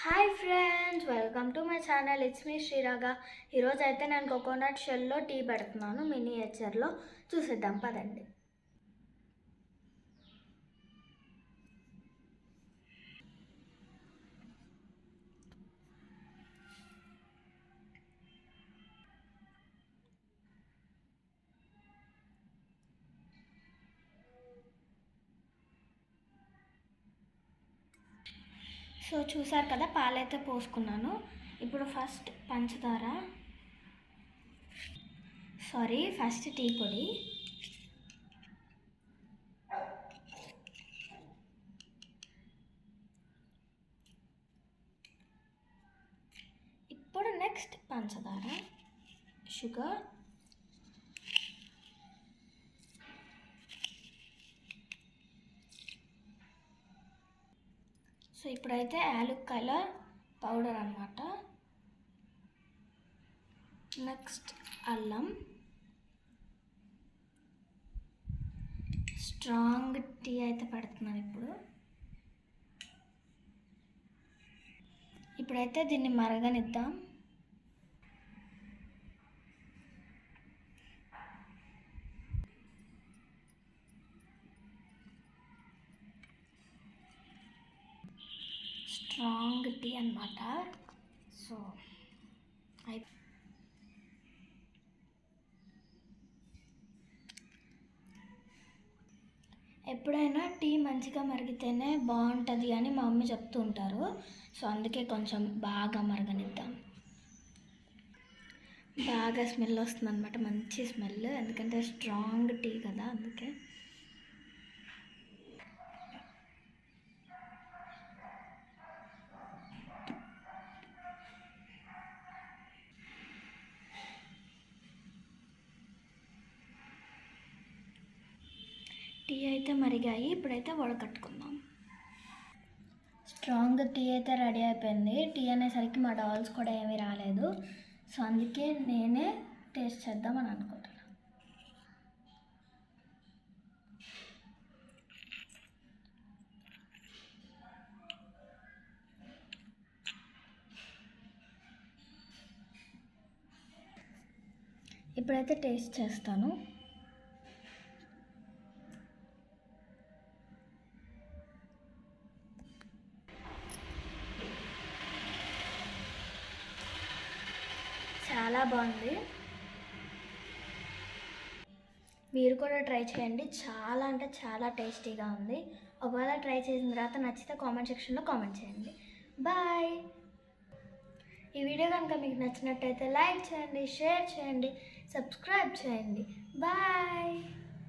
Hi friends, welcome to my channel. It's me Sriraga. ఈరోజు అయితే నేను కోకోనట్ షెల్లో టీ పెడుతున్నాను, మినియేచర్లో. చూసేద్దాం పదండి. సో చూసారు కదా, పాలైతే పోసుకున్నాను. ఇప్పుడు ఫస్ట్ ఫస్ట్ టీ పొడి, ఇప్పుడు నెక్స్ట్ పంచదార, షుగర్, సో ఇప్పుడైతే యాలక్కాయల పౌడర్ అన్నమాట. నెక్స్ట్ అల్లం, స్ట్రాంగ్ టీ అయితే పెడుతున్నాను. ఇప్పుడైతే దీన్ని మరగనిద్దాం. స్ట్రాంగ్ టీ అన్నమాట. సో ఎప్పుడైనా టీ మంచిగా మరిగితేనే బాగుంటుంది అని మా మమ్మీ చెప్తూ ఉంటారు. సో అందుకే కొంచెం బాగా మరగనిద్దాం. బాగా స్మెల్ వస్తుంది అనమాట, మంచి స్మెల్, ఎందుకంటే స్ట్రాంగ్ టీ కదా, అందుకే. టీ అయితే మరిగాయి, ఇప్పుడైతే వడకట్టుకుందాం. స్ట్రాంగ్ టీ అయితే రెడీ అయిపోయింది. టీ అనేసరికి మా డాల్స్ కూడా ఏమీ రాలేదు. సో అందుకే నేనే టేస్ట్ చేద్దామని అనుకుంటున్నాను. ఇప్పుడైతే టేస్ట్ చేస్తాను. చాలా బాగుంది. మీరు కూడా ట్రై చేయండి, చాలా అంటే చాలా టేస్టీగా ఉంది. ఒకవేళ ట్రై చేసిన తర్వాత నచ్చితే కామెంట్ సెక్షన్లో కామెంట్ చేయండి. బాయ్. ఈ వీడియో కనుక మీకు నచ్చినట్టయితే లైక్ చేయండి, షేర్ చేయండి, సబ్స్క్రైబ్ చేయండి. బాయ్.